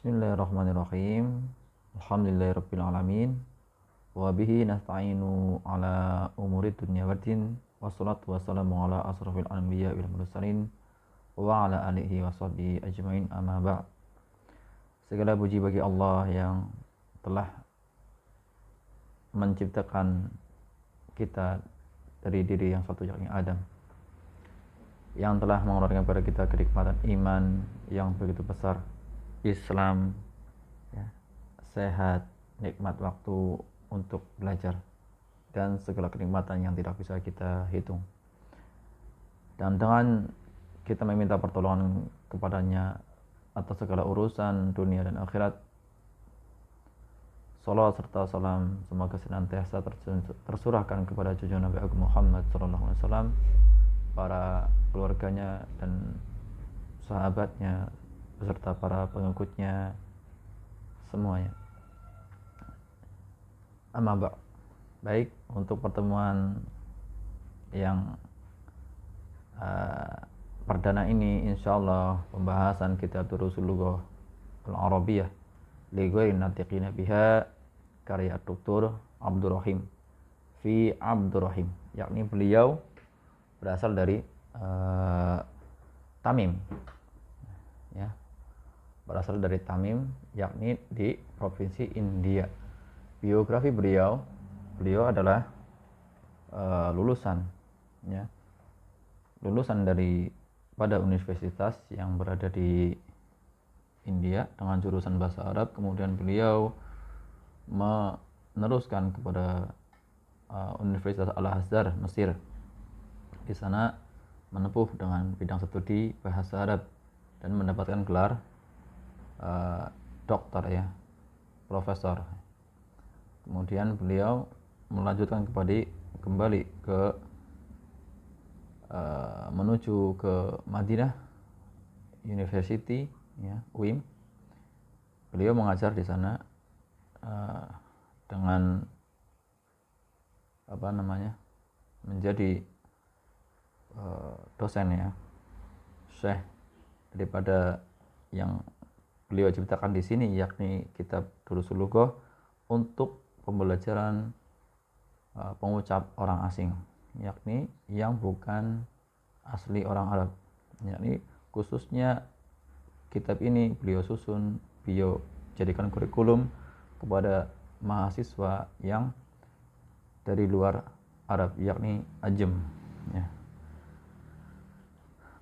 Bismillahirrahmanirrahim. Alhamdulillahirabbil alamin. Wa bihi nasta'inu ala umuri dunya waddin. Wassalatu wassalamu ala asrafil anbiya wal mursalin wa ala alihi wa sahbihi ajmain, amma ba'd. Segala puji bagi Allah yang telah menciptakan kita dari diri yang satu, yakni Adam, yang telah mengeluarkan kepada kita kenikmatan iman yang begitu besar, Islam, ya, sehat, nikmat waktu untuk belajar, dan segala kenikmatan yang tidak bisa kita hitung. Dan dengan kita meminta pertolongan kepadanya atas segala urusan dunia dan akhirat, salawat serta salam semoga senantiasa tersurahkan kepada junjungan Nabi Agung Muhammad SAW, para keluarganya dan sahabatnya beserta para pengikutnya semuanya. Amma ba'd. Baik, untuk pertemuan yang perdana ini insyaallah pembahasan kitab Durusul Lughah Al-Arabiyyah li ghairi natiqina biha, karya Dr. Abdurrahim fi Abdurrahim, yakni beliau berasal dari Tamim, ya, berasal dari Tamim, yakni di provinsi India. Biografi beliau adalah lulusan dari pada universitas yang berada di India dengan jurusan bahasa Arab. Kemudian beliau meneruskan kepada Universitas Al-Azhar Mesir. Di sana menempuh dengan bidang studi bahasa Arab dan mendapatkan gelar doktor, ya, profesor. Kemudian beliau melanjutkan kembali ke menuju ke Madinah University, ya, UIM. Beliau mengajar di sana dengan menjadi dosen, ya, syekh daripada yang beliau ciptakan di sini, yakni kitab Durusul Lughah untuk pembelajaran pengucap orang asing, yakni yang bukan asli orang Arab. Yakni khususnya kitab ini beliau jadikan kurikulum kepada mahasiswa yang dari luar Arab, yakni Ajam, ya.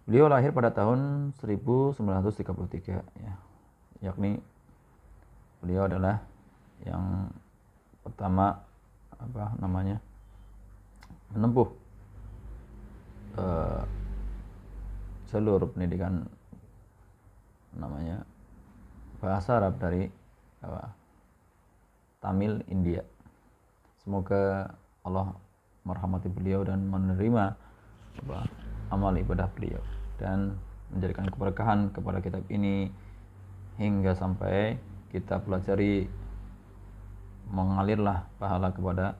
Beliau lahir pada tahun 1933, ya, yakni beliau adalah yang pertama menempuh jalur pendidikan bahasa Arab dari Tamil India. Semoga Allah merahmati beliau dan menerima amal ibadah beliau dan menjadikan keberkahan kepada kitab ini hingga sampai kita pelajari, mengalirlah pahala kepada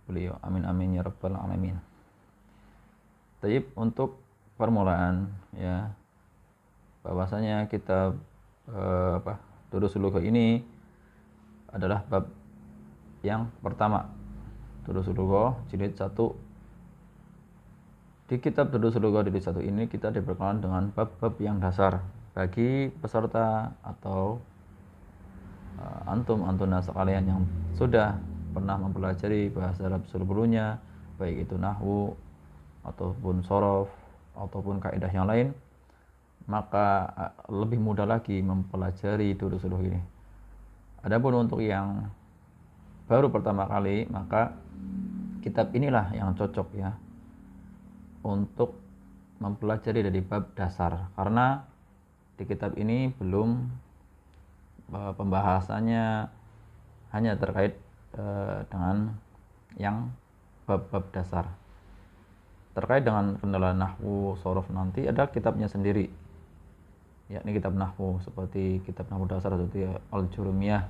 beliau. Amin amin ya rabbal alamin. Taib, untuk permulaan, ya, bahwasanya kitab Durusul Lughah ini adalah bab yang pertama, Durusul Lughah jilid 1. Di kitab Durusul Lughah jilid 1 ini kita diperkenalkan dengan bab-bab yang dasar bagi peserta atau antuna sekalian yang sudah pernah mempelajari bahasa Arab sebelumnya, baik itu nahwu ataupun shorof ataupun kaidah yang lain, maka lebih mudah lagi mempelajari Durusul Lughah ini. Adapun untuk yang baru pertama kali, maka kitab inilah yang cocok, ya, untuk mempelajari dari bab dasar, karena di kitab ini belum pembahasannya hanya terkait dengan yang bab-bab dasar. Terkait dengan kendala nahwu, shorof, nanti ada kitabnya sendiri, yakni kitab nahwu seperti kitab nahwu dasar seperti Al-Jurumiyah,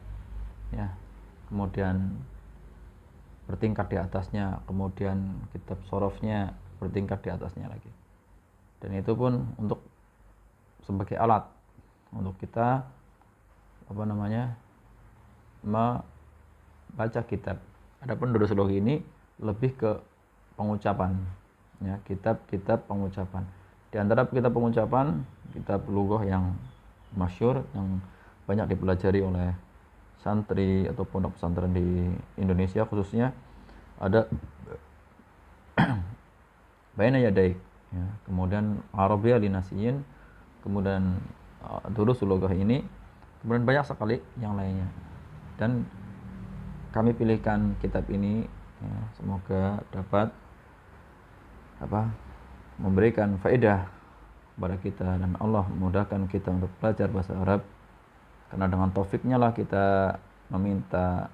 ya. Kemudian bertingkat di atasnya, kemudian kitab shorofnya bertingkat di atasnya lagi. Dan itu pun untuk sebagai alat untuk kita membaca kitab. Adapun durusologi ini lebih ke pengucapan, ya, kitab-kitab pengucapan. Di antara kitab pengucapan, kitab lughah yang masyhur yang banyak dipelajari oleh santri atau pondok pesantren di Indonesia khususnya ada Baina Yadaik, ya, kemudian Arabiyah Linasiyin, kemudian Durusul Lughah ini, kemudian banyak sekali yang lainnya. Dan kami pilihkan kitab ini, ya, semoga dapat memberikan faedah kepada kita dan Allah memudahkan kita untuk belajar bahasa Arab, karena dengan taufiknya lah kita meminta,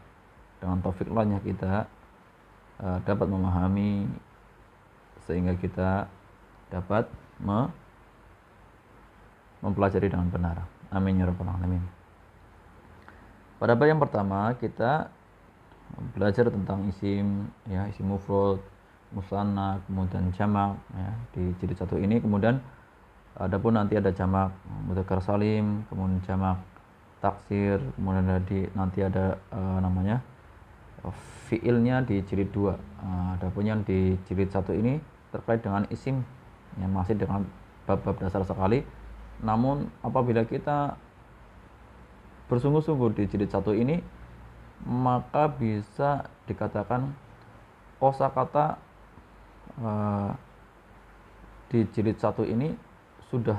dengan taufik lahnya kita dapat memahami sehingga kita dapat mempelajari dengan benar. Amin ya rabbal alamin. Pada bab yang pertama kita belajar tentang isim, ya, isim mufrad, musanna, kemudian jamak, ya, di jilid 1 ini. Kemudian adapun nanti ada jamak mudzakkar salim, kemudian jamak taksir, kemudian nanti ada fiilnya di jilid 2. Adapun yang di jilid 1 ini terkait dengan isim, yang masih dengan bab-bab dasar sekali. Namun apabila kita bersungguh-sungguh di jilid 1 ini, maka bisa dikatakan kosakata di jilid 1 ini sudah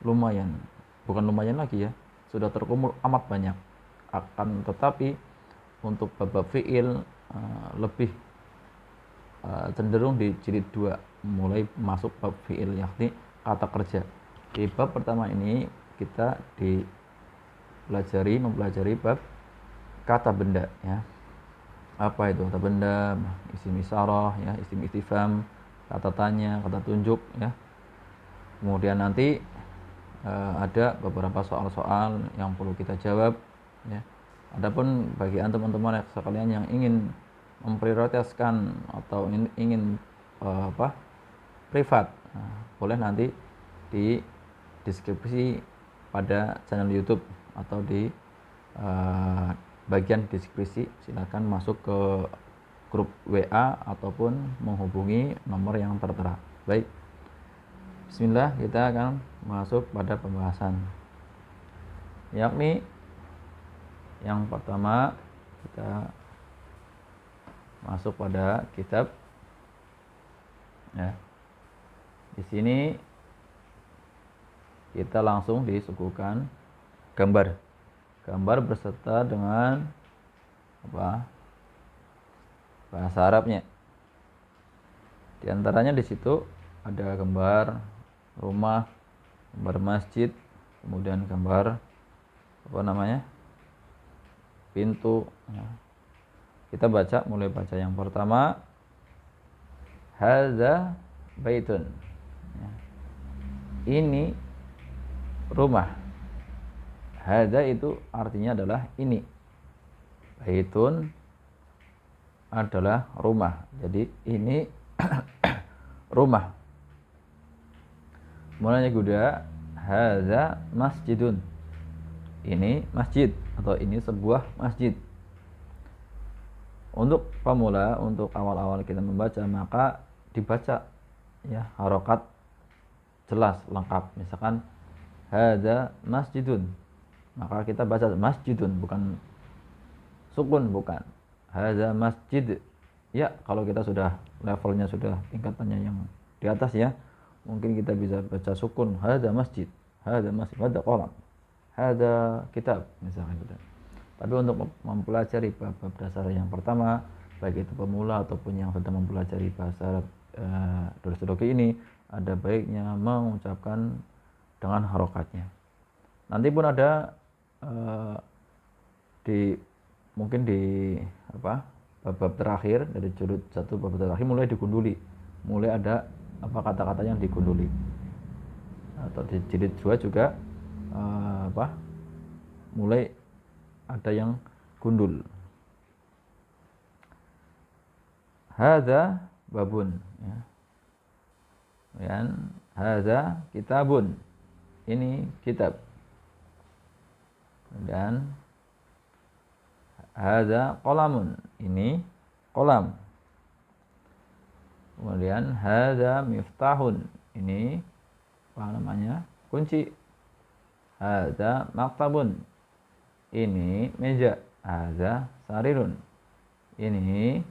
lumayan, bukan lumayan lagi ya, sudah terkumpul amat banyak. Akan tetapi untuk bab-bab fiil lebih cenderung di jilid 2, mulai masuk bab fiil, yakni kata kerja. Di bab pertama ini kita mempelajari bab kata benda, ya. Apa itu kata benda? Isim isyarah, ya, isim istifham, kata tanya, kata tunjuk, ya. Kemudian nanti ada beberapa soal-soal yang perlu kita jawab, ya. Adapun bagi teman-teman sekalian yang ingin memprioritaskan atau ingin privat, boleh nanti di deskripsi pada channel YouTube atau di bagian deskripsi silakan masuk ke grup WA ataupun menghubungi nomor yang tertera. Baik, bismillah, kita akan masuk pada pembahasan, yakni yang pertama kita masuk pada kitab, ya. Di sini kita langsung disuguhkan gambar beserta dengan bahasa Arabnya. Di antaranya di situ ada gambar rumah, gambar masjid, kemudian gambar pintu, ya. Kita mulai baca yang pertama, hadza baitun, ya. Ini rumah. Hadza itu artinya adalah ini. Baitun adalah rumah. Jadi ini rumah. Mulanya juga hadza masjidun. Ini masjid atau ini sebuah masjid. Untuk pemula, untuk awal-awal kita membaca, maka dibaca, ya, harokat jelas lengkap. Misalkan hadza masjidun, maka kita baca masjidun, bukan sukun, bukan hadza masjid. Ya, kalau kita sudah levelnya, sudah tingkatannya yang di atas, ya, mungkin kita bisa baca sukun, hadza masjid, hadza qalam, hadza kitab, misalkan gitu. Tapi untuk mempelajari bab-bab dasar yang pertama, baik itu pemula ataupun yang sedang mempelajari bahasa durusologi ini, ada baiknya mengucapkan dengan harokatnya. Nanti pun ada mungkin di bab-bab terakhir dari jilid 1, bab terakhir mulai digunduli, mulai ada kata-kata yang digunduli. Atau di jilid 2 juga mulai ada yang gundul. Hadza babun, ya. Dan hadza kitabun, ini kitab. Dan hadza qalamun, ini kolam. Kemudian hadza miftahun, ini apa namanya, kunci. Hadza maktabun, ini meja. Hadza sarirun, ini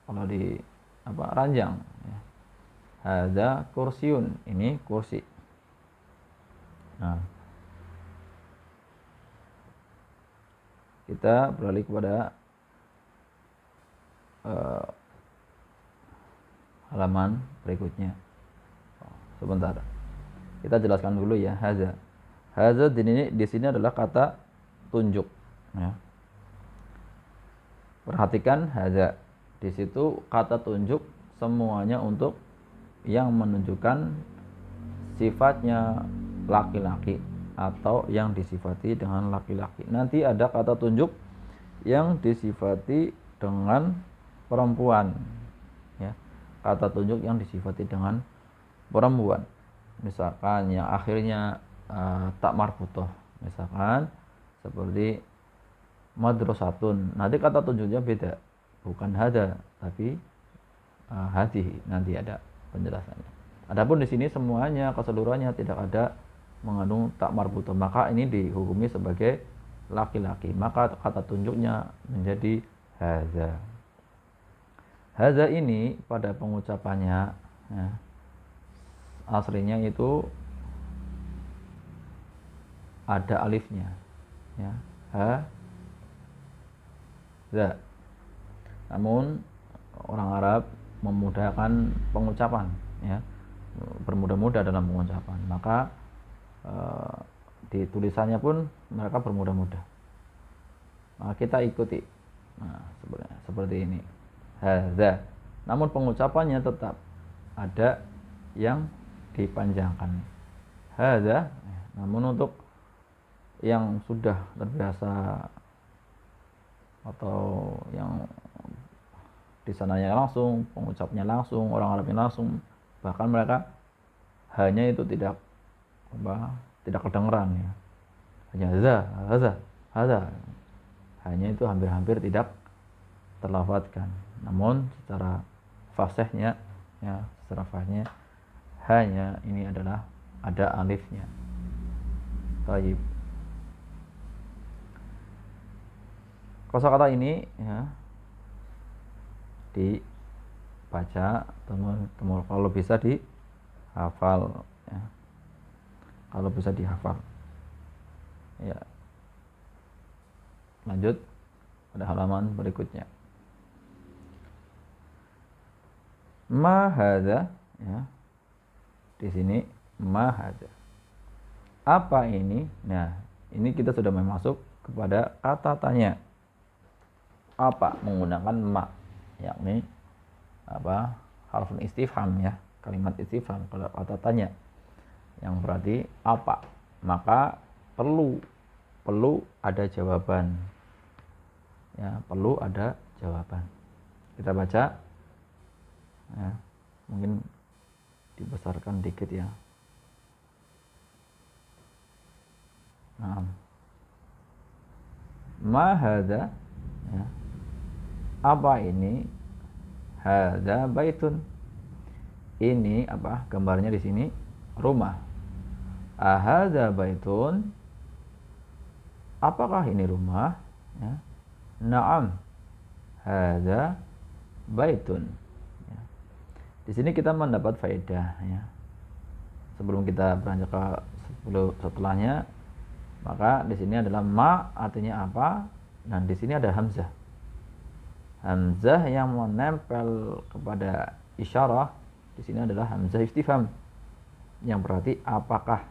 kalau di ranjang. Hadza kursiun, ini kursi. Nah, kita beralih kepada halaman berikutnya. Sebentar, kita jelaskan dulu ya. Hadza di sini adalah kata tunjuk. Ya. Perhatikan hadza, di situ kata tunjuk semuanya untuk yang menunjukkan sifatnya laki-laki atau yang disifati dengan laki-laki. Nanti ada kata tunjuk yang disifati dengan perempuan. Ya. Kata tunjuk yang disifati dengan perempuan. Misalkan yang akhirnya tak marbutoh. Misalkan seperti madrasatun. Nanti kata tunjuknya beda. Bukan hada, tapi hadihi. Nanti ada penjelasannya. Adapun di sini semuanya keseluruhannya tidak ada mengandung tak marbutoh, maka ini dihukumi sebagai laki-laki. Maka kata tunjuknya menjadi hadza. Hadza ini pada pengucapannya ya, aslinya itu ada alifnya, ya, hadza. Namun orang Arab memudahkan pengucapan, ya, bermudah-mudah dalam pengucapan, maka di tulisannya pun mereka bermudah-mudah. Maka kita ikuti. Nah, seperti ini. Hadza. Namun pengucapannya tetap ada yang dipanjangkan. Hadza. Namun untuk yang sudah terbiasa atau yang di sananya langsung, pengucapnya langsung, orang Arabnya langsung, bahkan mereka hanya itu tidak kedengeran, ya. Hanya hadza. Hanya itu hampir-hampir tidak terlafadzkan. Namun secara fasihnya, ya, secara fasihnya hanya ini adalah ada alifnya. Baik. Kosakata ini, ya, dibaca teman-teman kalau bisa dihafal, ya. Kalau bisa dihafal. Ya. Lanjut pada halaman berikutnya. Ma hadza, ya. Di sini ma hadza. Apa ini? Nah, ini kita sudah masuk kepada kata tanya. Apa menggunakan ma, yakni harfun istifham, ya, kalimat istifham kalau kata tanya yang berarti apa, maka perlu ada jawaban, ya, perlu ada jawaban. Kita baca, ya, mungkin dibesarkan dikit, ya. Nah, ma hadza, ya, apa ini? Hadza baitun, ini apa gambarnya di sini? Rumah. Ahadza baitun, apakah ini rumah? Ya. Naam, hadza baitun. Ya. Di sini kita mendapat faedah, ya. Sebelum kita beranjak ke setelahnya, maka di sini adalah ma artinya apa, dan di sini ada hamzah. Hamzah yang menempel kepada isyarah di sini adalah hamzah istifham yang berarti apakah.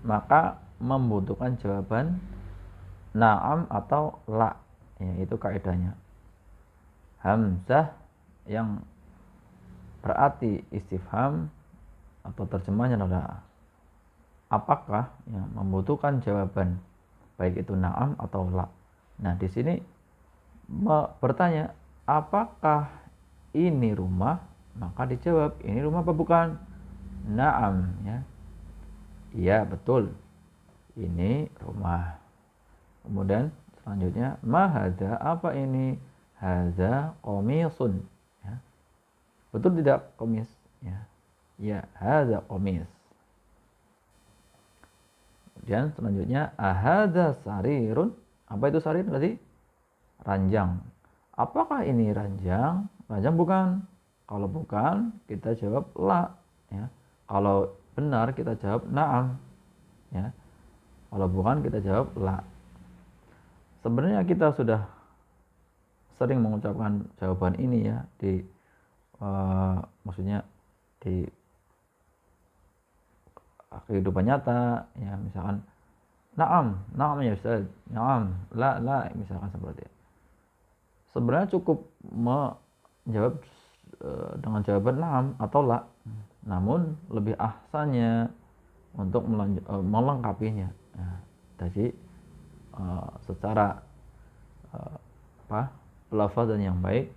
Maka membutuhkan jawaban na'am atau la, ya, itu kaidahnya. Hamzah yang berarti istifham atau terjemahnya adalah apakah, ya, membutuhkan jawaban baik itu na'am atau la. Nah, di sini bertanya apakah ini rumah, maka dijawab ini rumah apa bukan? Na'am, ya. Iya, betul. Ini rumah. Kemudian selanjutnya, ma hadza, apa ini? Hadza qamisun. Ya. Betul tidak qamis? Ya. Ya, hadza qamis. Kemudian selanjutnya, ahadza sarirun. Apa itu sarir berarti? Ranjang. Apakah ini ranjang? Ranjang bukan. Kalau bukan, kita jawab la. Ya. Kalau benar, kita jawab na'am. Ya. Kalau bukan, kita jawab la. Sebenarnya kita sudah sering mengucapkan jawaban ini ya di maksudnya di kehidupan nyata ya, misalkan na'am ya Ustaz, na'am, la misalkan seperti itu. Sebenarnya cukup menjawab dengan jawaban na'am atau la. Namun lebih ahsannya untuk melengkapinya. Nah, jadi secara pelafazan yang baik,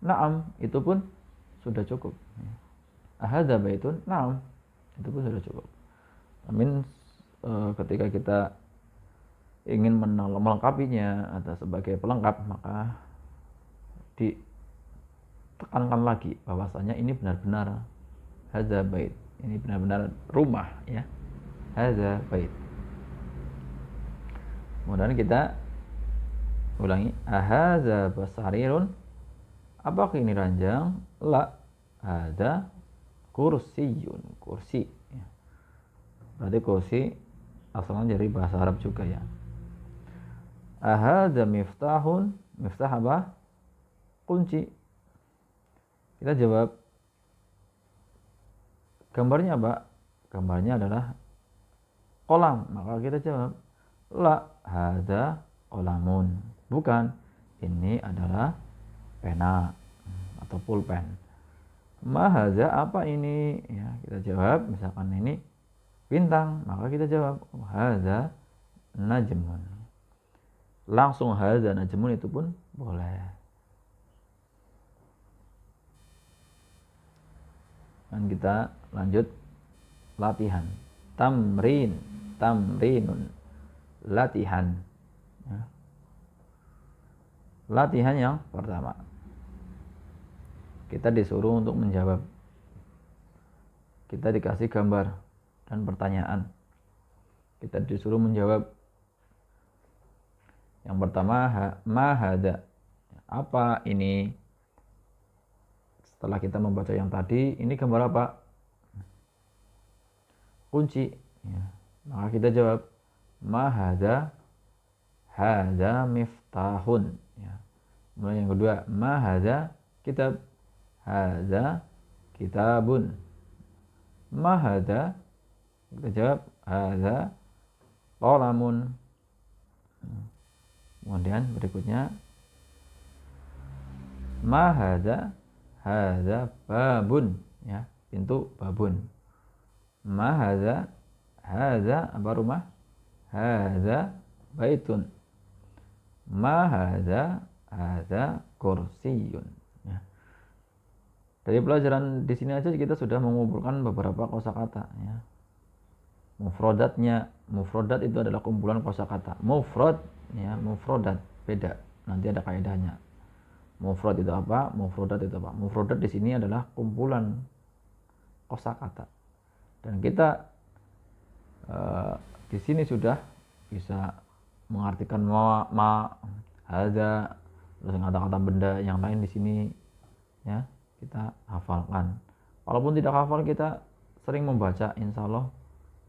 na'am itu pun sudah cukup. Ahadza baitun, na'am itu pun sudah cukup. Namun ketika kita ingin melengkapinya atau sebagai pelengkap, maka ditekankan lagi bahwasanya ini benar-benar hadza bait, ini benar-benar rumah ya, hadza bait. Kemudian kita ulangi, ahadza basarirun, apakah ini ranjang? La, hadza kursiyun, kursi ya. Berarti kursi asalnya dari bahasa Arab juga ya. Ahadza miftahun, miftah apa? Kunci. Kita jawab, gambarnya apa? Gambarnya adalah kolam. Maka kita jawab, la, hadza qolamun. Bukan, ini adalah pena atau pulpen. Ma hadza, apa ini? Ya, kita jawab, misalkan ini bintang, maka kita jawab, hadza najmun. Langsung hadza najmun itu pun boleh. Dan kita lanjut latihan. Tamrinun, latihan. Ya. Latihan yang pertama, kita disuruh untuk menjawab. Kita dikasih gambar dan pertanyaan. Kita disuruh menjawab. Yang pertama, ma hadza, apa ini? Setelah kita membaca yang tadi, ini gambar apa? Kunci ya. Maka kita jawab, ma hadza, hadza miftahun ya. Kemudian yang kedua, ma hadza kitab, hadza kitabun. Ma hadza, kita jawab, hadza qalamun. Kemudian berikutnya, ma hadza, hadza babun ya, pintu babun. Ma hadza, hadza apa rumah? Hadza baitun. Ma hadza, hadza kursiyun ya. Dari pelajaran di sini aja kita sudah mengumpulkan beberapa kosakata ya. Mufrodat itu adalah kumpulan kosakata. Mufrad ya, mufrodat beda. Nanti ada kaidahnya. Mufrad itu apa? Mufrodat itu apa? Mufrodat di sini adalah kumpulan kosakata. Dan kita di sini sudah bisa mengartikan ma hadza, terus kata-kata benda yang lain di sini ya, kita hafalkan. Walaupun tidak hafal, kita sering membaca, insya Allah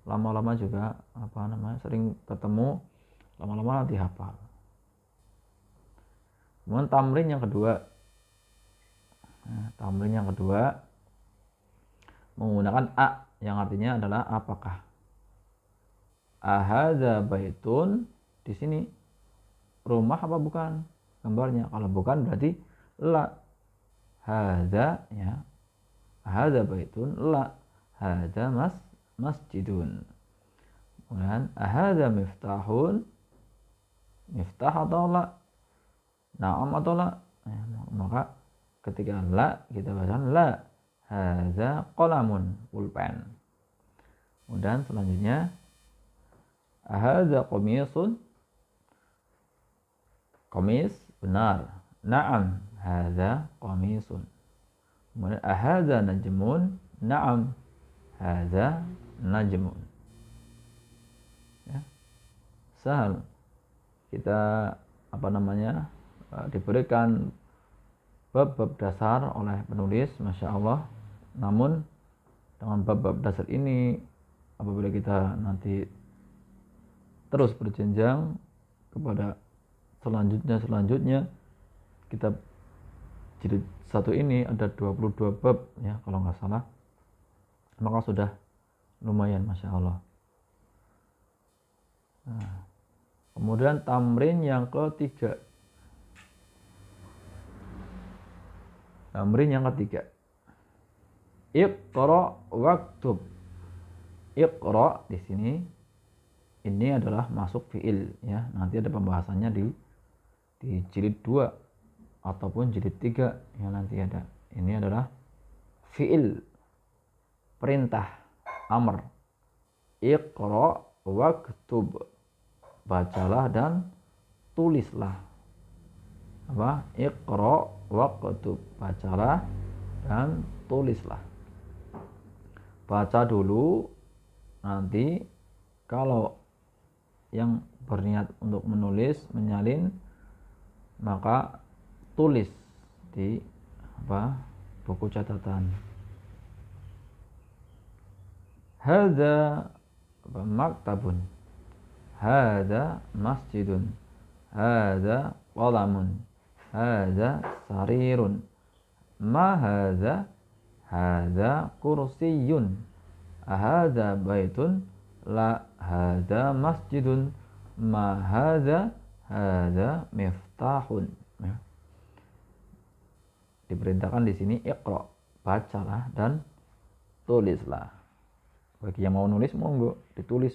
lama-lama juga sering ketemu, lama-lama nanti hafal. Kemudian tamrin yang kedua, menggunakan a yang artinya adalah apakah. Ahadza baitun, di sini rumah apa bukan gambarnya? Kalau bukan berarti la. Hadza ya, hadza baitun, la, hadza masjidun. Kemudian ahadza miftahun, miftah atau la, na'am atau la ya, maka ketika la kita baca la, hadza qalamun, pulpen. Kemudian selanjutnya ahadza qamisun, qamis, benar. Na'am, hadza qamisun. Kemudian ahadza najmun, na'am, hadza najmun. Ya. Sahal. Kita diberikan bab-bab dasar oleh penulis, Masya Allah. Namun dengan bab-bab dasar ini, apabila kita nanti terus berjenjang kepada selanjutnya, kitab jilid 1 ini ada 22 bab ya kalau nggak salah, maka sudah lumayan, Masya Allah. Nah, kemudian tamrin yang ketiga. Iqra waktub. Iqra di sini ini adalah masuk fiil ya. Nanti ada pembahasannya di jilid 2 ataupun jilid 3 yang nanti ada. Ini adalah fiil, perintah, amr. Iqra waktub. Bacalah dan tulislah. Iqra waktub. Bacalah dan tulislah. Baca dulu, nanti kalau yang berniat untuk menulis, menyalin, maka tulis di buku catatan. Hadza maktabun, hadza masjidun, hadza qalamun, hadza sarirun, ma hadza, hadza kursiyun, hadza baitun, la hadza masjidun, ma hadza, hadza miftahun. Ya. Diperintahkan di sini iqra, bacalah dan tulislah. Bagi yang mau nulis, monggo ditulis.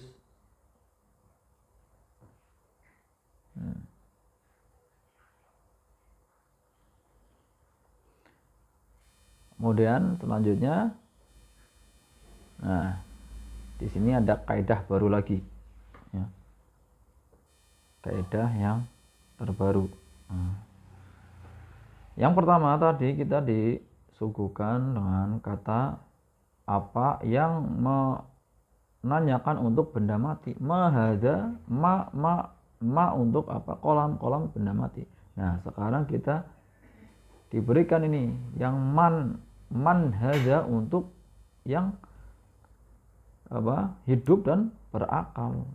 Kemudian selanjutnya, nah di sini ada kaidah baru lagi, ya. Kaidah yang terbaru. Yang pertama tadi kita disuguhkan dengan kata apa yang menanyakan untuk benda mati. Mahadza, ma untuk apa? Kolam benda mati. Nah sekarang kita diberikan ini yang man hadza untuk yang hidup dan berakal.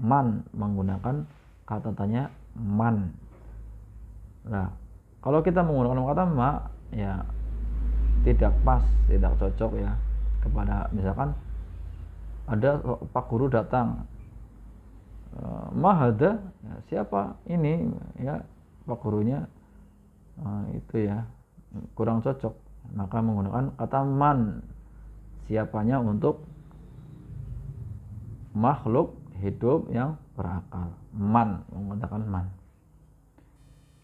Man menggunakan kata tanya man. Nah, kalau kita menggunakan kata ma, ya tidak pas, tidak cocok ya kepada misalkan ada Pak Guru datang, mahada, ya, siapa ini ya Pak Gurunya, itu ya kurang cocok. Maka menggunakan kata man, siapanya untuk makhluk hidup yang berakal. Man, menggunakan man.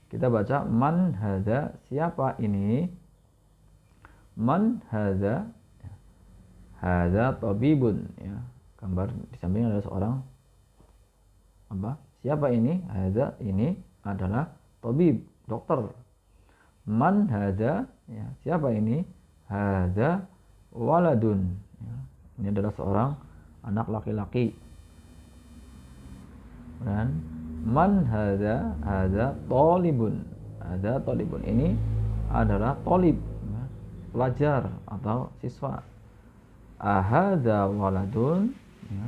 Kita baca man hadza, siapa ini? Man hadza, hadza tabibun ya. Gambar di samping ada seorang siapa ini? Hadza, ini adalah tabib, dokter. Man hadza, ya, siapa ini? Hadza waladun ya. Ini adalah seorang anak laki-laki. Dan man hadza, hadza talibun, hadza talibun, ini adalah talib ya, pelajar atau siswa. Ahadza waladun ya.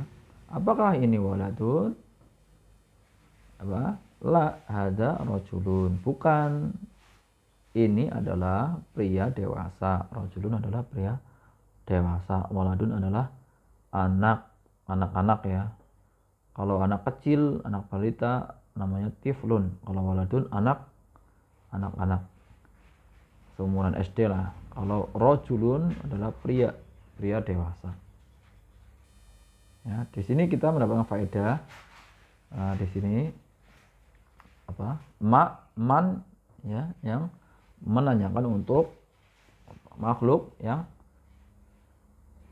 Apakah ini waladun? La hadza rajulun, bukan, ini adalah pria dewasa. Rajulun adalah pria dewasa. Waladun adalah anak-anak ya. Kalau anak kecil, anak balita namanya tiflun. Kalau waladun anak-anak seumuran SD lah. Kalau rajulun adalah pria dewasa. Ya, di sini kita mendapatkan faedah. Di sini man ya, yang menanyakan untuk makhluk yang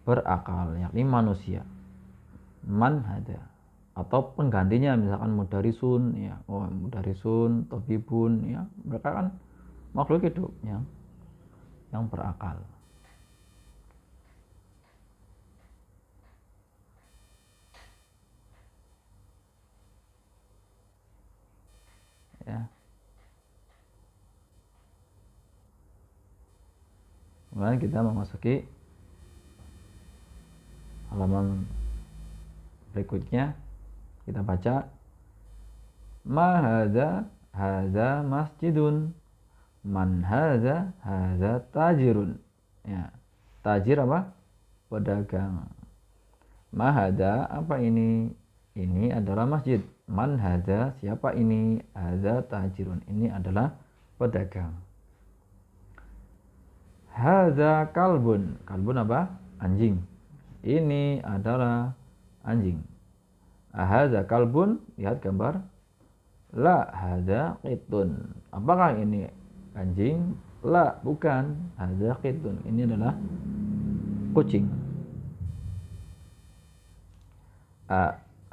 berakal, yakni manusia. Man hadza. atau penggantinya misalkan mudarisun ya, mudarisun, tabibun ya, mereka kan makhluk hidup yang berakal. Ya. Kemudian kita memasuki halaman berikutnya, kita baca ma hadza masjidun, man hadza tajirun. Ya, tajir apa? Pedagang. Ma hadza apa ini? Ini adalah masjid. Man hadza siapa ini? Hadza tajirun. Ini adalah pedagang. Hadza kalbun. Kalbun apa? Anjing. Ini adalah anjing. Hadza kalbun, lihat gambar. La hadza qitun. Apakah ini anjing? La, bukan. Hadza qitun. Ini adalah kucing.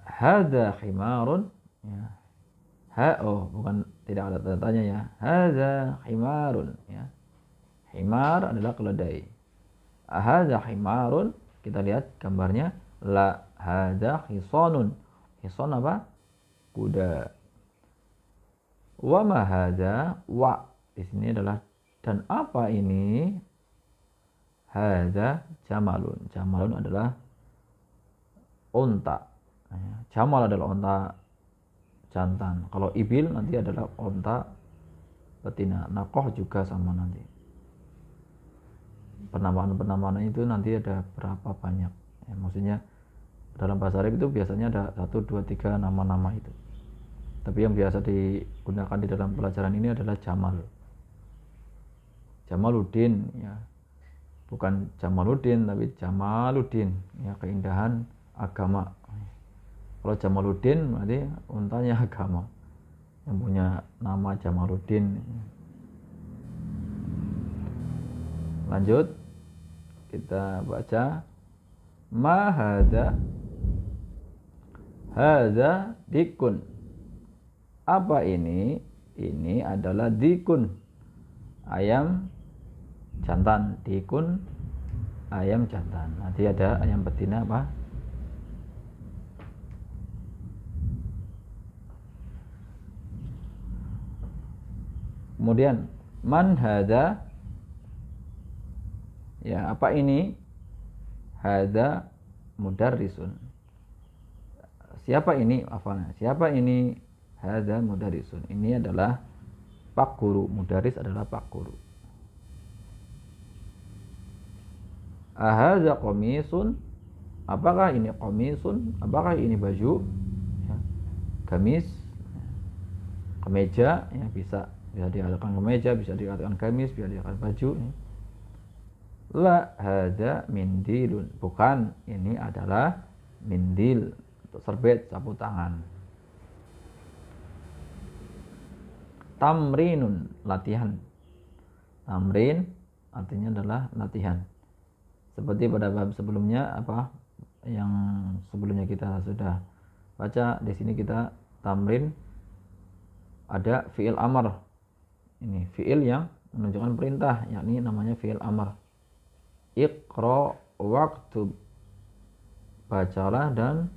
Hadza khimarun. Ya. Bukan, tidak ada tanda tanya ya. Hadza khimarun ya. Himar adalah keledai. Hadza khimarun, kita lihat gambarnya. La hadza hisonun. Hison apa? Kuda. Wa ma hadza, wa di sini adalah dan apa ini? Hadza jamalun. Jamalun adalah unta. Jamal adalah unta jantan. Kalau ibil nanti adalah unta betina. Nakoh juga sama nanti. Penamaan itu nanti ada berapa banyak. Ya, maksudnya dalam bahasa Arab itu biasanya ada 1, 2, 3 nama-nama itu. Tapi yang biasa digunakan di dalam pelajaran ini adalah Jamal. Jamaluddin ya. Bukan Jamaluddin tapi Jamaluddin ya, keindahan agama. Kalau Jamaluddin berarti untanya agama. Yang punya nama Jamaluddin. Lanjut kita baca ma hadza dikun. Apa ini? Ini adalah dikun, ayam jantan. Dikun, ayam jantan. Nanti ada ayam betina apa? Kemudian man hadza, ya apa ini? Hadza mudarrisun. Siapa ini? Siapa ini? Hadza mudarrisun. Ini adalah pak guru. Mudarris adalah pak guru. Ahadza qamisun. Apakah ini qamisun? Apakah ini baju? Ya. Gamis, kemeja, ya bisa dikatakan kemeja, bisa dikatakan gamis, bisa dikatakan baju. Ya. La hadza mindilun. Bukan, ini adalah mindil untuk serbet, sapu tangan. Tamrinun, latihan. Tamrin artinya adalah latihan. Seperti pada bab sebelumnya, apa yang sebelumnya kita sudah baca, di sini kita tamrin ada fi'il amr. Ini fi'il yang menunjukkan perintah, yakni namanya fi'il amr. Iqra waktub, bacalah dan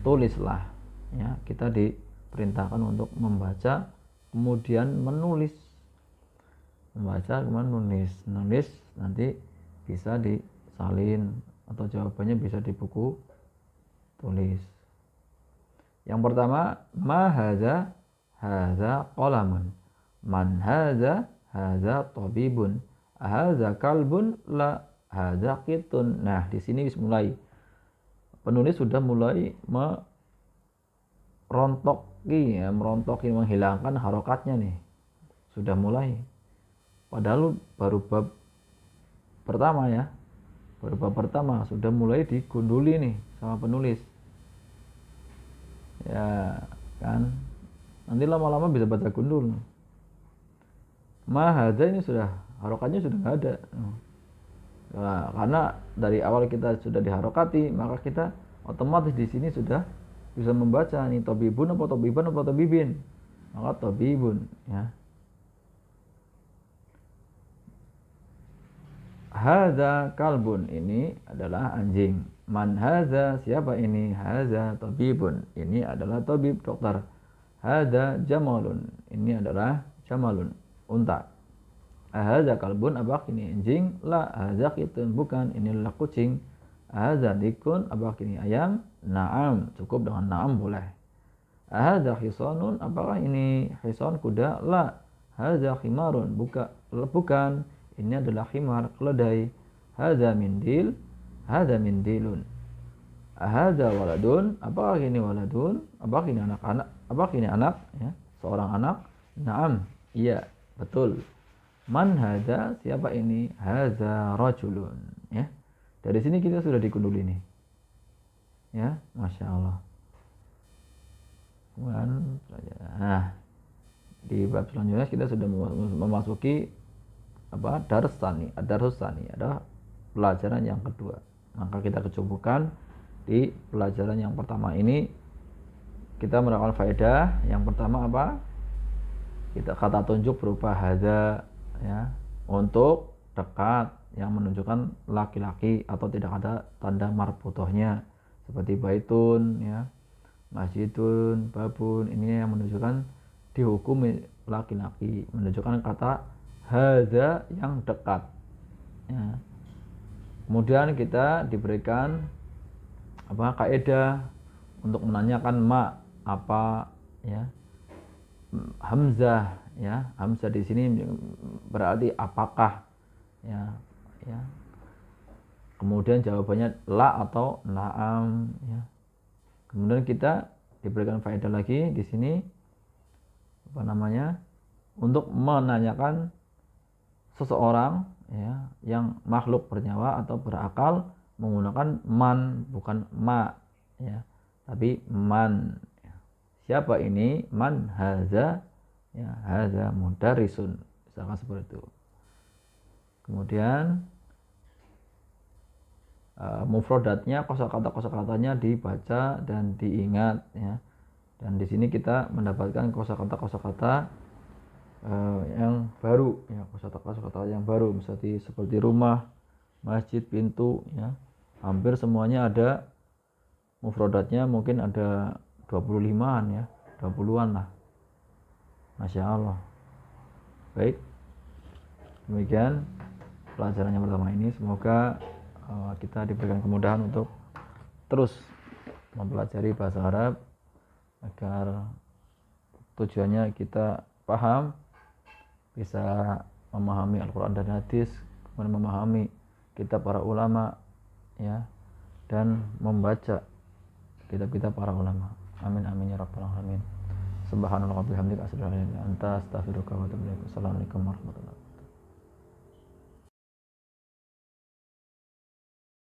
tulislah. Ya, kita diperintahkan untuk membaca kemudian menulis. Membaca kemudian nulis nanti bisa disalin atau jawabannya bisa di buku tulis. Yang pertama, ma hadza qalamun. Man hadza tabibun. Hadza kalbun, la hadza qitun. Nah, di sini mulai penulis sudah mulai merontoki, menghilangkan harokatnya nih. Sudah mulai. Padahal baru bab pertama ya. Baru bab pertama sudah mulai digunduli nih sama penulis. Ya, kan? Nanti lama-lama bisa baca gundul. Ma hadza ini sudah harokatnya sudah enggak ada. Nah, karena dari awal kita sudah diharokati, maka kita otomatis di sini sudah bisa membaca ini tabibun apa tabiban apa tabibin, maka tabibun ya. Hadza kalbun, ini adalah anjing. Man hadza, siapa ini? Hadza tabibun, ini adalah tabib, dokter. Hadza jamalun, ini adalah jamalun, unta. Hadza kalbun, apakah ini anjing? La, hadza qitun, bukan, ini adalah kucing. Hadza dikun, apakah ini ayam? Naam, cukup dengan naam boleh. Hadza hisanun, apakah ini hisan, kuda? La, hadza khimarun, bukan, ini adalah khimar, keledai. Hadza mindil, hadza mindilun. Hadza waladun, apakah ini waladun? Apakah ini anak-anak? Apakah ini anak? Ya, seorang anak? Naam, iya, betul. Man hadza, siapa ini? Hadza rajulun. Ya, dari sini kita sudah dikundul ini. Ya, masya Allah. Nah, di bab selanjutnya kita sudah memasuki darus tsani adalah pelajaran yang kedua. Maka kita kecukupkan di pelajaran yang pertama ini kita mendapatkan faedah. Yang pertama apa? Kita kata tunjuk berupa hadza ya, untuk dekat yang menunjukkan laki-laki atau tidak ada tanda marbutohnya seperti baitun ya, masjidun, babun, ini yang menunjukkan dihukum laki-laki, menunjukkan kata hadza yang dekat ya. Kemudian kita diberikan kaidah untuk menanyakan ma apa ya, hamzah ya, hamzah di sini berarti apakah ya. Kemudian jawabannya la atau naam ya. Kemudian kita diberikan faedah lagi di sini untuk menanyakan seseorang ya yang makhluk bernyawa atau berakal menggunakan man, bukan ma ya, tapi man. Siapa ini? Man hadza ya, hadza mudarrisun, misalkan seperti itu. Kemudian mufradatnya, kosakatanya dibaca dan diingat ya. Dan di sini kita mendapatkan kosakata yang baru ya, kosakata yang baru seperti rumah, masjid, pintu ya. Hampir semuanya ada mufradatnya, mungkin ada 25-an ya, 20-an lah. Masya Allah. Baik, demikian pelajaran yang pertama ini. Semoga kita diberikan kemudahan untuk terus mempelajari bahasa Arab agar tujuannya kita paham, bisa memahami Al-Quran dan Hadis, kemudian memahami kitab para ulama ya, dan membaca kitab-kitab para ulama. Amin amin ya rabbal alamin. Subhanallah wa bihamdika asyhadu an la ilaha illa anta astaghfiruka wa atubu ilaik. Assalamualaikum warahmatullahi wabarakatuh.